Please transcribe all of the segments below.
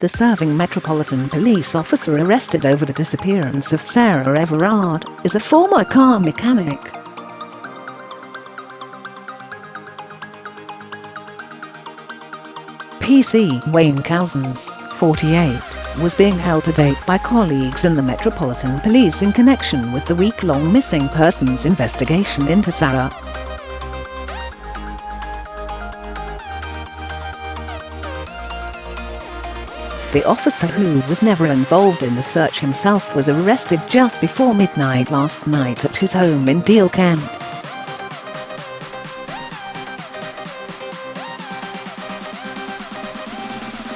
The serving Metropolitan Police officer arrested over the disappearance of Sarah Everard is a former car mechanic. PC Wayne Couzens, 48, was being held to date by colleagues in the Metropolitan Police in connection with the week-long missing persons investigation into Sarah. The officer, who was never involved in the search himself, was arrested just before midnight last night at his home in Deal, Kent.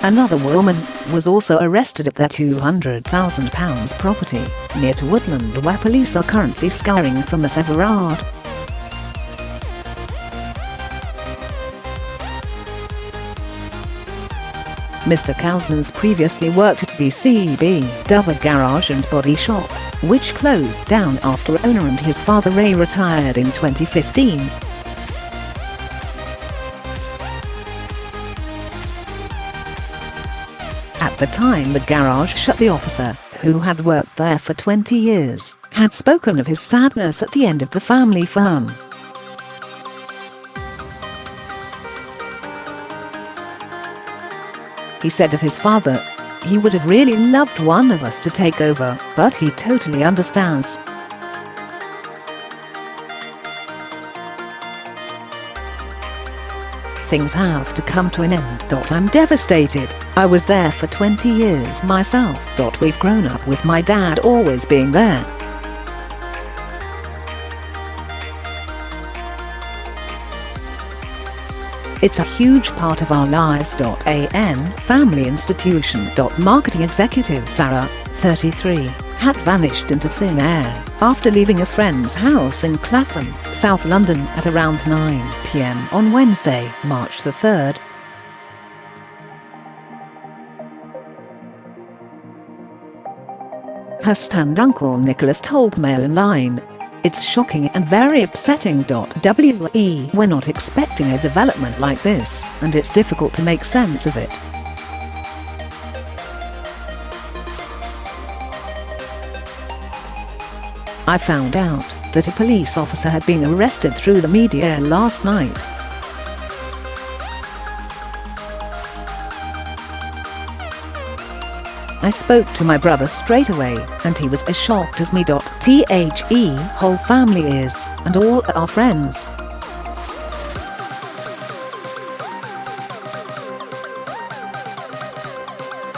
Another woman was also arrested at their £200,000 property near to Woodland, where police are currently scouring for Ms Everard. Mr Couzens previously worked at BCB Dover garage and body shop, which closed down after owner and his father Ray retired in 2015. At the time the garage shut, the officer, who had worked there for 20 years, had spoken of his sadness at the end of the family firm. He said of his father, "He would have really loved one of us to take over, but he totally understands." "Things have to come to an end. I'm devastated. I was there for 20 years myself. We've grown up with my dad always being there. It's a huge part of our lives. An family institution. Marketing executive Sarah, 33, had vanished into thin air after leaving a friend's house in Clapham, South London at around 9 p.m. on Wednesday, March the 3rd. Her stand-uncle Nicholas told Mail Online, "It's shocking and very upsetting. We're not expecting a development like this, and it's difficult to make sense of it. I found out that a police officer had been arrested through the media last night. I spoke to my brother straight away, and he was as shocked as me. The whole family is, and all our friends.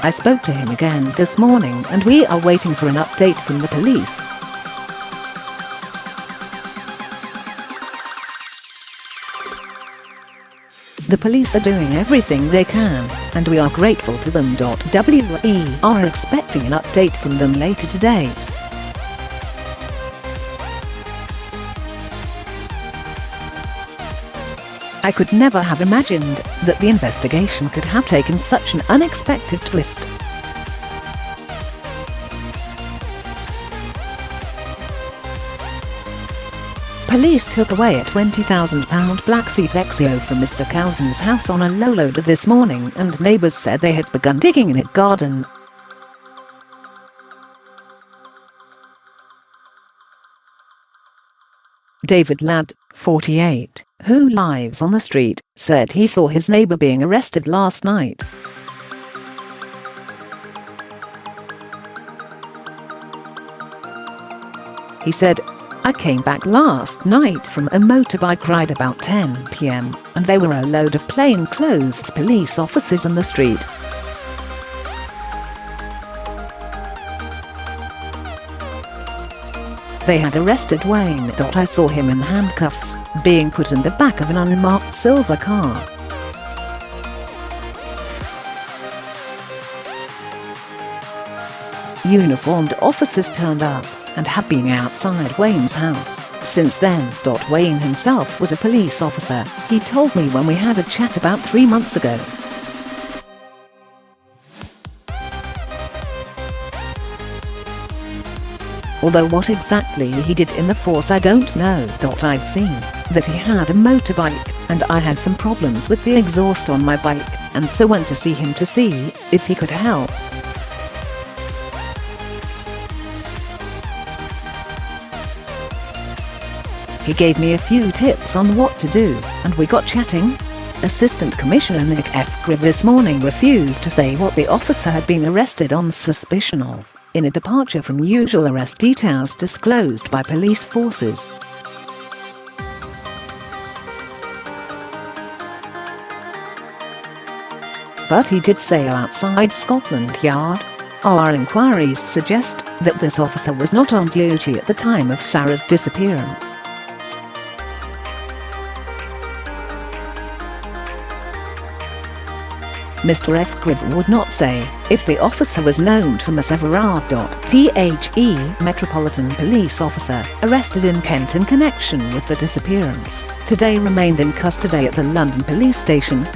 I spoke to him again this morning, and we are waiting for an update from the police. The police are doing everything they can, and we are grateful to them. We are expecting an update from them later today." "I could never have imagined that the investigation could have taken such an unexpected twist. Police took away a £20,000 black seat Exio from Mr Couzens' house on a low loader this morning, and neighbours said they had begun digging in a garden." David Ladd, 48, who lives on the street, said he saw his neighbour being arrested last night. He said, "I came back last night from a motorbike ride about 10 p.m, and there were a load of plainclothes police officers on the street. They had arrested Wayne. I saw him in handcuffs, being put in the back of an unmarked silver car. Uniformed officers turned up and have been outside Wayne's house since then. Wayne himself was a police officer, he told me when we had a chat about 3 months ago. although what exactly he did in the force I don't know. I'd seen that he had a motorbike, and I had some problems with the exhaust on my bike, and so went to see him to see if he could help. He gave me a few tips on what to do, and we got chatting. Assistant Commissioner Nick Everard this morning refused to say what the officer had been arrested on suspicion of, in a departure from usual arrest details disclosed by police forces. But he did say outside Scotland Yard. Our inquiries suggest that this officer was not on duty at the time of Sarah's disappearance. Mr. Everard would not say if the officer was known to Ms Everard. The Metropolitan Police officer arrested in Kent in connection with the disappearance today remained in custody at the London police station.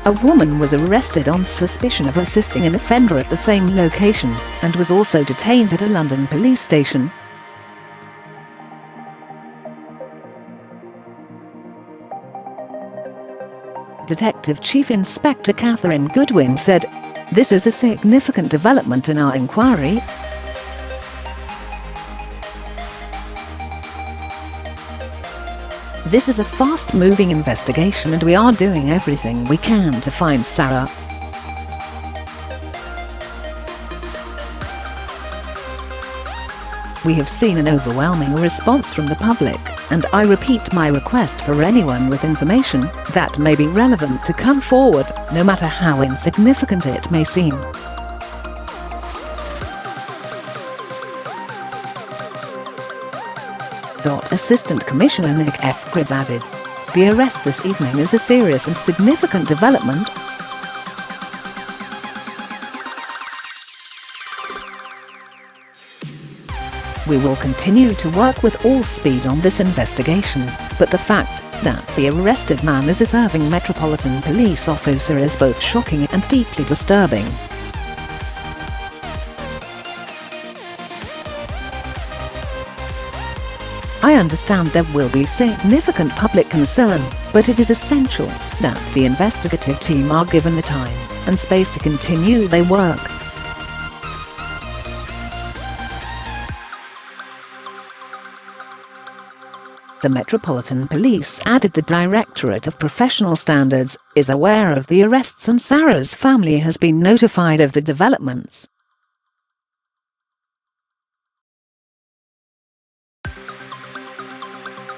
A woman was arrested on suspicion of assisting an offender at the same location, and was also detained at a London police station. Detective Chief Inspector Catherine Goodwin said, "This is a significant development in our inquiry. This is a fast-moving investigation and we are doing everything we can to find Sarah." "We have seen an overwhelming response from the public, and I repeat my request for anyone with information that may be relevant to come forward, no matter how insignificant it may seem." Assistant Commissioner Nick Everard added, "The arrest this evening is a serious and significant development. We will continue to work with all speed on this investigation, but the fact that the arrested man is a serving Metropolitan Police officer is both shocking and deeply disturbing." "I understand there will be significant public concern, but it is essential that the investigative team are given the time and space to continue their work." The Metropolitan Police added the Directorate of Professional Standards is aware of the arrests and Sarah's family has been notified of the developments.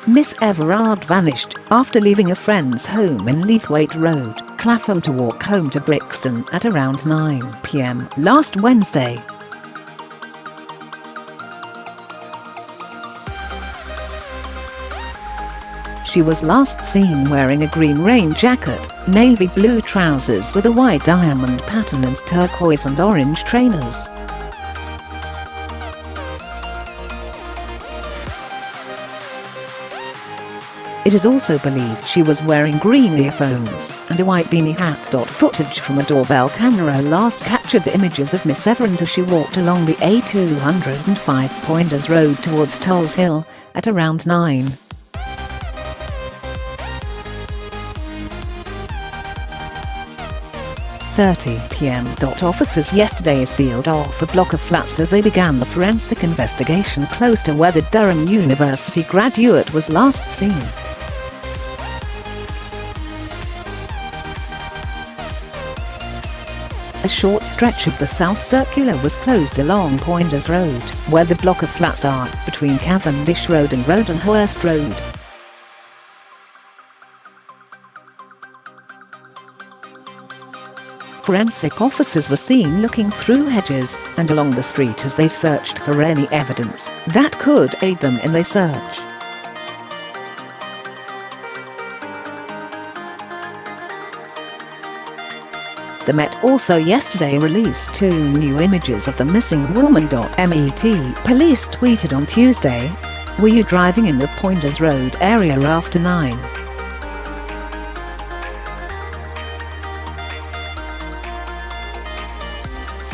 Ms Everard vanished after leaving a friend's home in Leithwaite Road, Clapham to walk home to Brixton at around 9 p.m. last Wednesday. She was last seen wearing a green rain jacket, navy blue trousers with a white diamond pattern and turquoise and orange trainers. It is also believed she was wearing green earphones and a white beanie hat. Footage from a doorbell camera last captured images of Ms Everard as she walked along the A205 Poinders Road towards Tulse Hill at around 9:30 p.m. Officers yesterday sealed off a block of flats as they began the forensic investigation close to where the Durham University graduate was last seen. A short stretch of the South Circular was closed along Poinders Road, where the block of flats are, between Cavendish Road and Rodenhurst Road. Forensic officers were seen looking through hedges and along the street as they searched for any evidence that could aid them in their search. The Met also yesterday released 2 new images of the missing woman. Met Police tweeted on Tuesday, "Were you driving in the Poinders Road area after 9?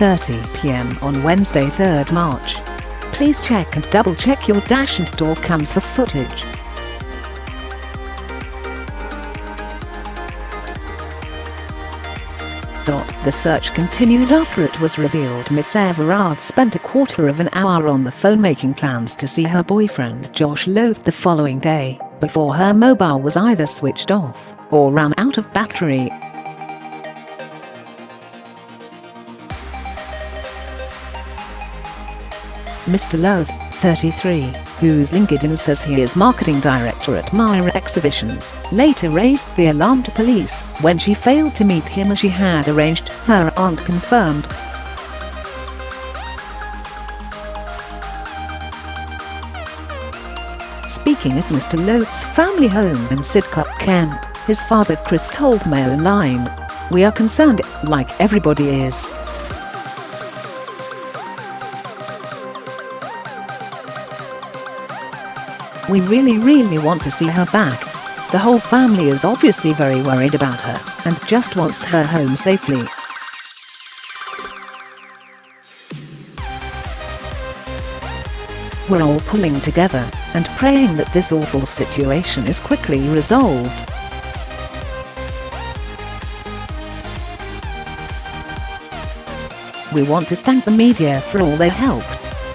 9:30 p.m. on Wednesday 3rd March. Please check and double-check your dash and door cams for footage. The search continued after it was revealed Ms Everard spent a quarter of an hour on the phone making plans to see her boyfriend Josh Loth the following day, before her mobile was either switched off or ran out of battery. Mr. Loth, 33, whose LinkedIn says he is marketing director at Myra Exhibitions, later raised the alarm to police when she failed to meet him as she had arranged, her aunt confirmed. Speaking at Mr. Loth's family home in Sidcup, Kent, his father Chris told Mail Online, "We are concerned, like everybody is. We really want to see her back. The whole family is obviously very worried about her and just wants her home safely." "We're all pulling together and praying that this awful situation is quickly resolved." "We want to thank the media for all their help."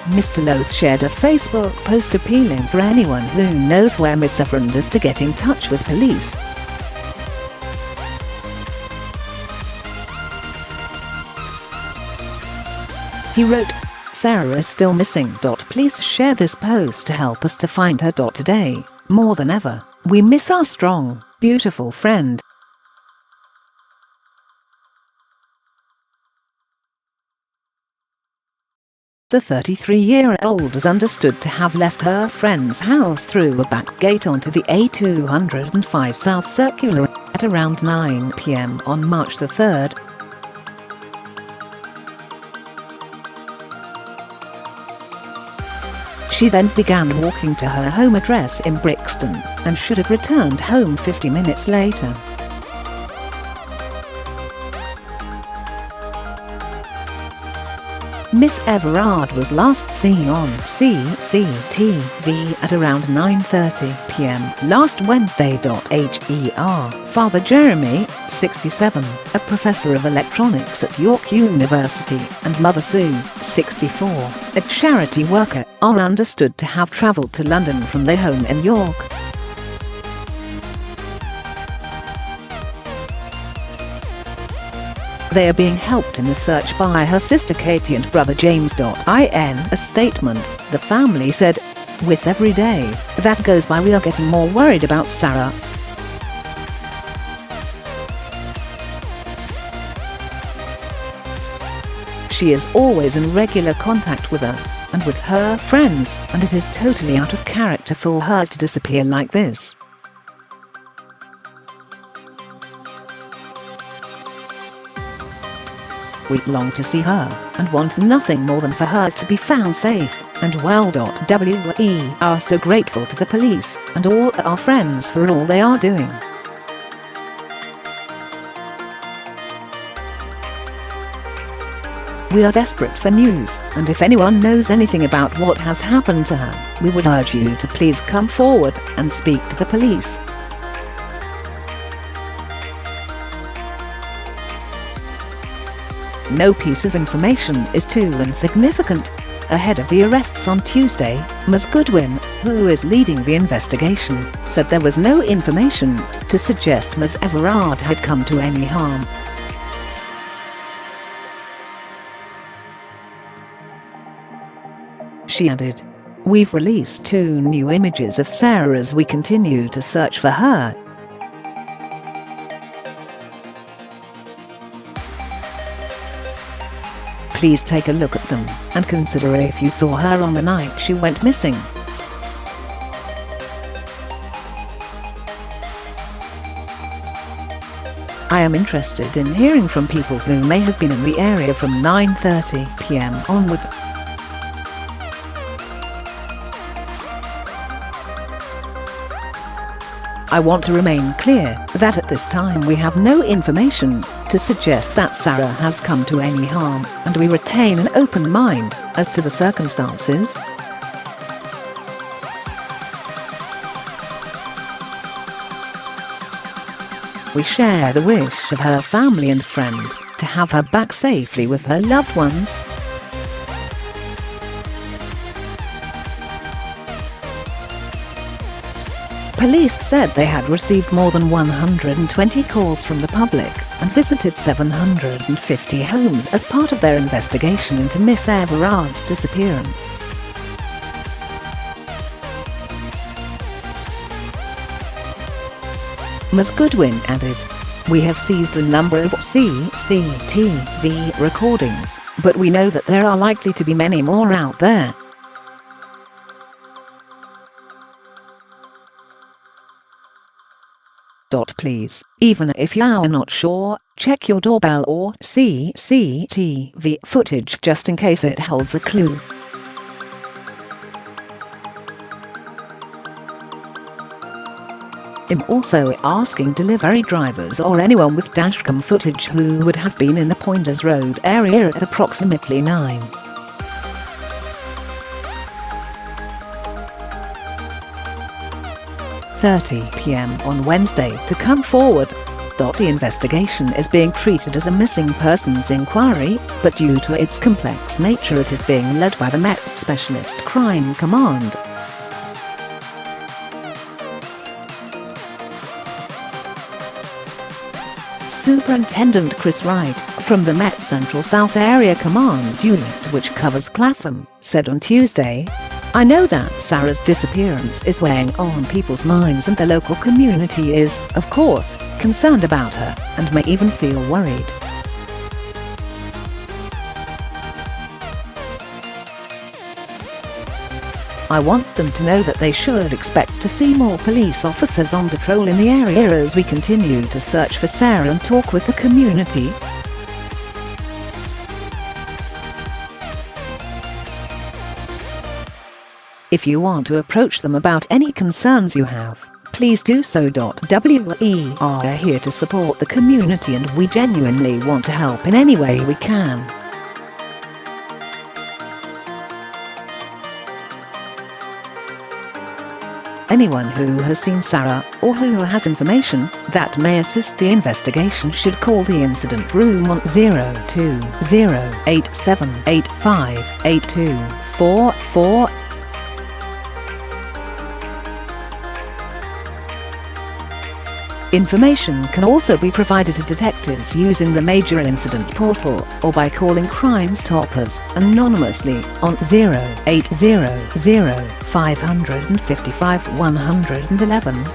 Mr. Loth shared a Facebook post appealing for anyone who knows where Ms Everard is to get in touch with police. He wrote, "Sarah is still missing. Please share this post to help us to find her. Today, more than ever, we miss our strong, beautiful friend." The 33-year-old is understood to have left her friend's house through a back gate onto the A205 South Circular at around 9 p.m. on March the 3rd. She then began walking to her home address in Brixton and should have returned home 50 minutes later. Ms Everard was last seen on CCTV at around 9:30 p.m. last Wednesday. Her father Jeremy, 67, a professor of electronics at York University, and mother Sue, 64, a charity worker, are understood to have travelled to London from their home in York. They are being helped in the search by her sister Katie and brother James. In a statement, the family said, "With every day that goes by we are getting more worried about Sarah. She is always in regular contact with us and with her friends, and it is totally out of character for her to disappear like this. We long to see her and want nothing more than for her to be found safe and well. We are so grateful to the police and all our friends for all they are doing. We are desperate for news, and if anyone knows anything about what has happened to her, we would urge you to please come forward and speak to the police." No piece of information is too insignificant. Ahead of the arrests on Tuesday, Ms Goodwin, who is leading the investigation, said there was no information to suggest Ms Everard had come to any harm. She added, "We've released 2 new images of Sarah as we continue to search for her. Please take a look at them and consider if you saw her on the night she went missing." "I am interested in hearing from people who may have been in the area from 9:30 p.m. onward. I want to remain clear that at this time we have no information to suggest that Sarah has come to any harm, and we retain an open mind as to the circumstances. We share the wish of her family and friends to have her back safely with her loved ones. Police said they had received more than 120 calls from the public and visited 750 homes as part of their investigation into Ms Everard's disappearance. Ms Goodwin added, "We have seized a number of CCTV recordings, but we know that there are likely to be many more out there." Please, even if you are not sure, check your doorbell or CCTV footage just in case it holds a clue. I'm also asking delivery drivers or anyone with dashcam footage who would have been in the Pointers Road area at approximately 9:30 p.m. on Wednesday to come forward. The investigation is being treated as a missing persons inquiry, but due to its complex nature it is being led by the Met's Specialist Crime Command. Superintendent Chris Wright, from the Met Central South Area Command Unit, which covers Clapham, said on Tuesday, "I know that Sarah's disappearance is weighing on people's minds and the local community is, of course, concerned about her and may even feel worried. I want them to know that they should expect to see more police officers on patrol in the area as we continue to search for Sarah and talk with the community." If you want to approach them about any concerns you have, please do so. We are here to support the community and we genuinely want to help in any way we can. Anyone who has seen Sarah, or who has information that may assist the investigation should call the incident room on 02087858244. Information can also be provided to detectives using the Major Incident Portal or by calling Crime Stoppers anonymously on 0800 555 111.